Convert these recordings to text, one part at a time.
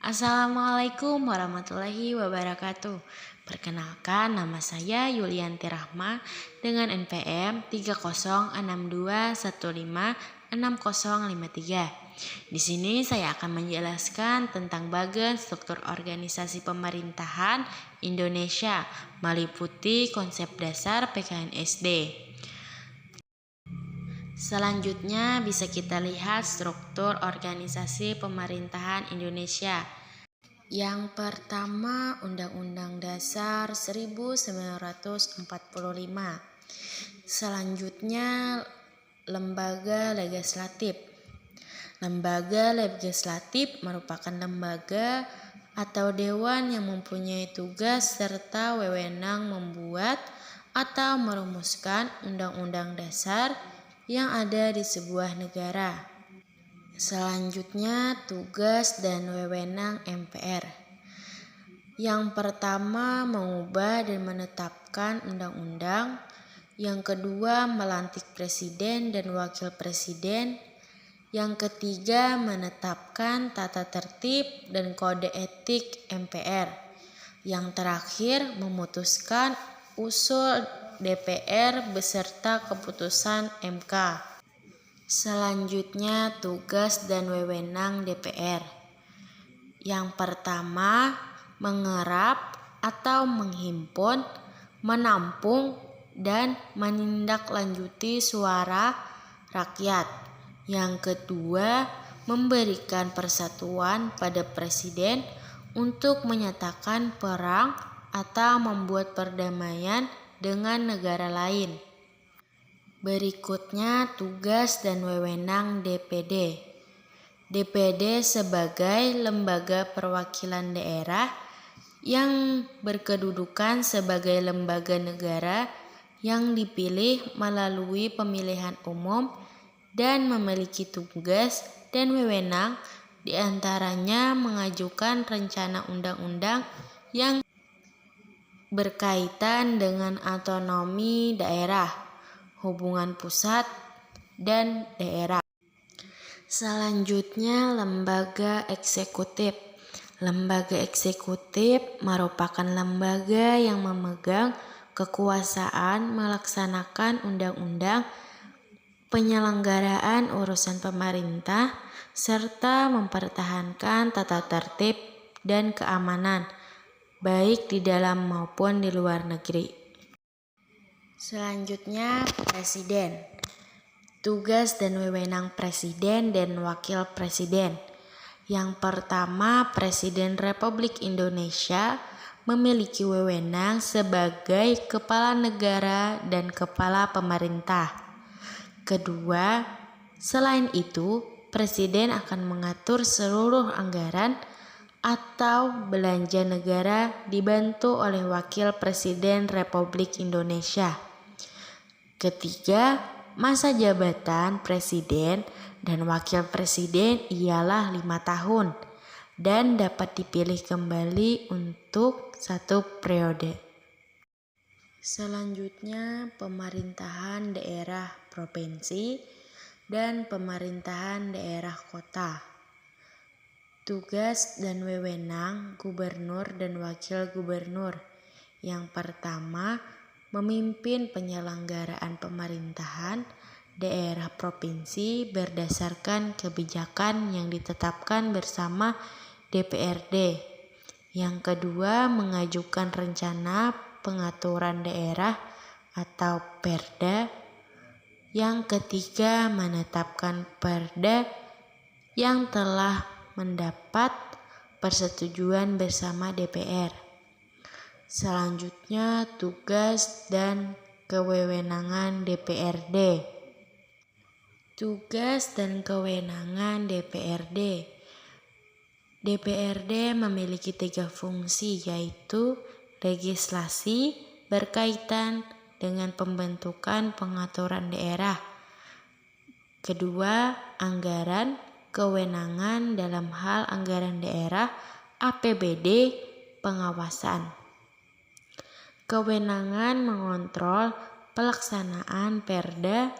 Assalamualaikum warahmatullahi wabarakatuh. Perkenalkan, nama saya Yulianti Rahma dengan NPM 30621560053. Di sini saya akan menjelaskan tentang bagian struktur organisasi pemerintahan Indonesia meliputi konsep dasar PKNSD. Selanjutnya bisa kita lihat struktur organisasi pemerintahan Indonesia. Yang pertama, Undang-Undang Dasar 1945. Selanjutnya, lembaga legislatif. Lembaga legislatif merupakan lembaga atau dewan yang mempunyai tugas serta wewenang membuat atau merumuskan undang-undang dasar yang ada di sebuah negara. Selanjutnya, tugas dan wewenang MPR. Yang pertama, mengubah dan menetapkan undang-undang. Yang kedua, melantik presiden dan wakil presiden. Yang ketiga, menetapkan tata tertib dan kode etik MPR. Yang terakhir, memutuskan usul DPR beserta keputusan MK. Selanjutnya, tugas dan wewenang DPR. Yang pertama, mengerap atau menghimpun, menampung, dan menindaklanjuti suara rakyat. Yang kedua, memberikan persatuan pada presiden untuk menyatakan perang atau membuat perdamaian dengan negara lain. Berikutnya, tugas dan wewenang DPD. DPD sebagai lembaga perwakilan daerah yang berkedudukan sebagai lembaga negara yang dipilih melalui pemilihan umum dan memiliki tugas dan wewenang diantaranya mengajukan rencana undang-undang yang berkaitan dengan otonomi daerah, hubungan pusat dan daerah. Selanjutnya, lembaga eksekutif. Lembaga eksekutif merupakan lembaga yang memegang kekuasaan melaksanakan undang-undang, penyelenggaraan urusan pemerintah, serta mempertahankan tata tertib dan keamanan, baik di dalam maupun di luar negeri. Selanjutnya, presiden. Tugas dan wewenang presiden dan wakil presiden. Yang pertama, Presiden Republik Indonesia memiliki wewenang sebagai kepala negara dan kepala pemerintah. Kedua, selain itu, presiden akan mengatur seluruh anggaran atau belanja negara dibantu oleh Wakil Presiden Republik Indonesia. Ketiga, masa jabatan presiden dan wakil presiden ialah 5 tahun dan dapat dipilih kembali untuk 1 periode. Selanjutnya, pemerintahan daerah provinsi dan pemerintahan daerah kota. Tugas dan wewenang gubernur dan wakil gubernur. Yang pertama, memimpin penyelenggaraan pemerintahan daerah provinsi berdasarkan kebijakan yang ditetapkan bersama DPRD. Yang kedua, mengajukan rencana pengaturan daerah atau Perda. Yang ketiga, menetapkan Perda yang telah mendapat persetujuan bersama DPR. Selanjutnya, tugas dan kewenangan DPRD. Tugas dan kewenangan DPRD. DPRD memiliki 3 fungsi, yaitu legislasi berkaitan dengan pembentukan pengaturan daerah. Kedua, anggaran, kewenangan dalam hal anggaran daerah, APBD, pengawasan. Kewenangan mengontrol pelaksanaan Perda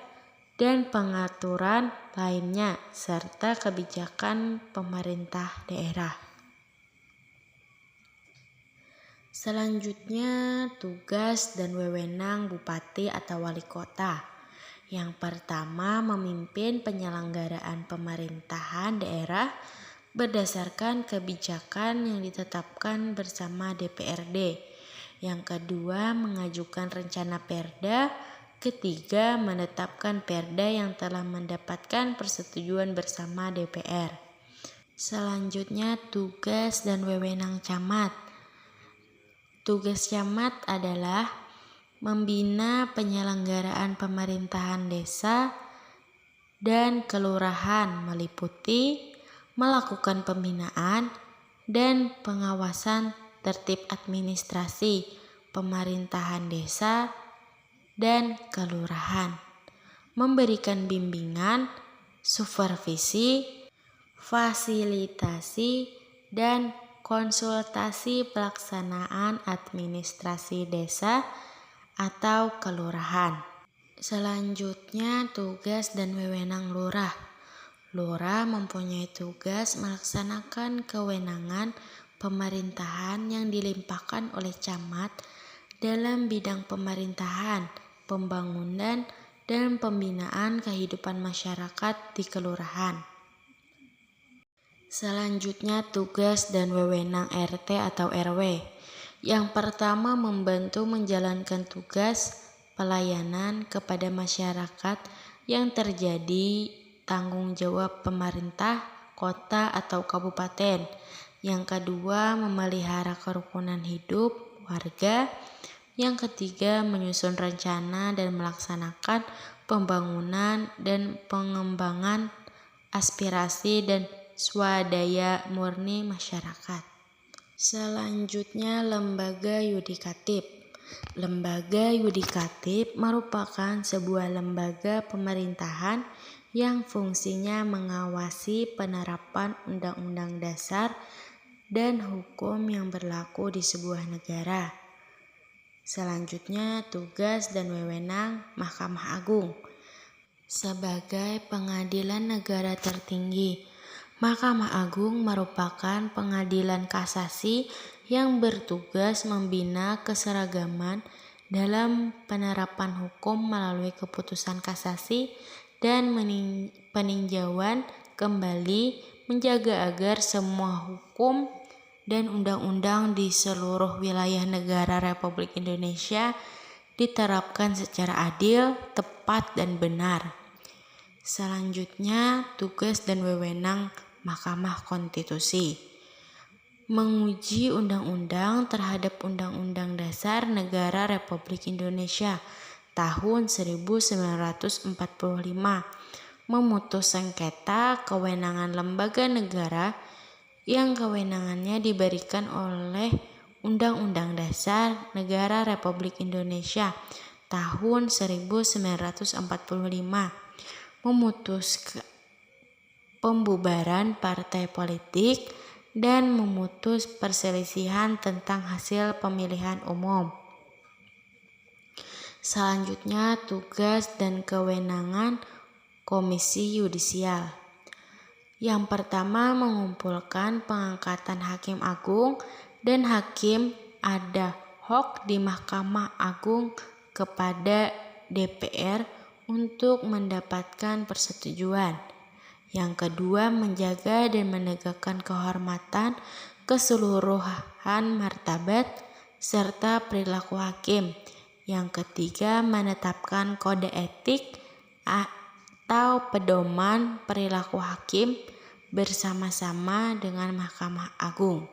dan pengaturan lainnya serta kebijakan pemerintah daerah. Selanjutnya, tugas dan wewenang bupati atau wali kota. Yang pertama, memimpin penyelenggaraan pemerintahan daerah berdasarkan kebijakan yang ditetapkan bersama DPRD. Yang kedua, mengajukan rencana perda. Ketiga, menetapkan perda yang telah mendapatkan persetujuan bersama DPR. Selanjutnya, tugas dan wewenang camat. Tugas camat adalah membina penyelenggaraan pemerintahan desa dan kelurahan, meliputi melakukan pembinaan dan pengawasan tertib administrasi pemerintahan desa dan kelurahan, memberikan bimbingan, supervisi, fasilitasi, dan konsultasi pelaksanaan administrasi desa atau kelurahan. Selanjutnya, tugas dan wewenang lurah. Lurah mempunyai tugas melaksanakan kewenangan pemerintahan yang dilimpahkan oleh camat dalam bidang pemerintahan, pembangunan, dan pembinaan kehidupan masyarakat di kelurahan. Selanjutnya, tugas dan wewenang RT atau RW. Yang pertama, membantu menjalankan tugas pelayanan kepada masyarakat yang terjadi tanggung jawab pemerintah kota atau kabupaten. Yang kedua, memelihara kerukunan hidup warga. Yang ketiga, menyusun rencana dan melaksanakan pembangunan dan pengembangan aspirasi dan swadaya murni masyarakat. Selanjutnya, lembaga yudikatif. Lembaga yudikatif merupakan sebuah lembaga pemerintahan yang fungsinya mengawasi penerapan Undang-Undang Dasar dan hukum yang berlaku di sebuah negara. Selanjutnya, tugas dan wewenang Mahkamah Agung. Sebagai pengadilan negara tertinggi, Mahkamah Agung merupakan pengadilan kasasi yang bertugas membina keseragaman dalam penerapan hukum melalui keputusan kasasi dan peninjauan kembali, menjaga agar semua hukum dan undang-undang di seluruh wilayah negara Republik Indonesia diterapkan secara adil, tepat, dan benar. Selanjutnya, tugas dan wewenang Mahkamah Konstitusi. Menguji undang-undang terhadap Undang-Undang Dasar Negara Republik Indonesia tahun 1945, memutus sengketa kewenangan lembaga negara yang kewenangannya diberikan oleh Undang-Undang Dasar Negara Republik Indonesia tahun 1945, memutus pembubaran partai politik, dan memutus perselisihan tentang hasil pemilihan umum. Selanjutnya, tugas dan kewenangan Komisi Yudisial. Yang pertama, mengumpulkan pengangkatan Hakim Agung dan Hakim ad hoc di Mahkamah Agung kepada DPR untuk mendapatkan persetujuan. Yang kedua, menjaga dan menegakkan kehormatan, keseluruhan martabat, serta perilaku hakim. Yang ketiga, menetapkan kode etik atau pedoman perilaku hakim bersama-sama dengan Mahkamah Agung.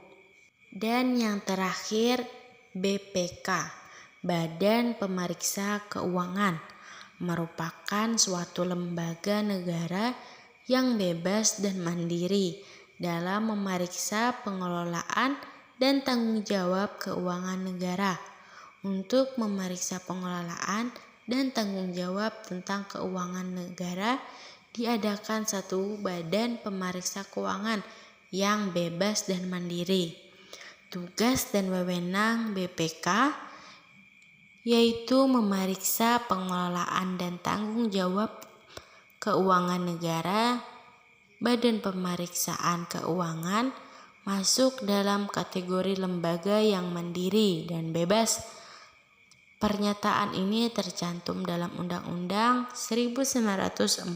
Dan yang terakhir, BPK, Badan Pemeriksa Keuangan, merupakan suatu lembaga negara yang bebas dan mandiri dalam memeriksa pengelolaan dan tanggung jawab keuangan negara. Untuk memeriksa pengelolaan dan tanggung jawab tentang keuangan negara, diadakan satu badan pemeriksa keuangan yang bebas dan mandiri. Tugas dan wewenang BPK yaitu memeriksa pengelolaan dan tanggung jawab keuangan negara, badan pemeriksaan keuangan, masuk dalam kategori lembaga yang mandiri dan bebas. Pernyataan ini tercantum dalam Undang-Undang 1945.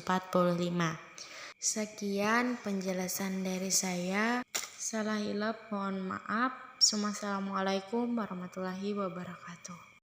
Sekian penjelasan dari saya. Salah hilap mohon maaf. Assalamualaikum warahmatullahi wabarakatuh.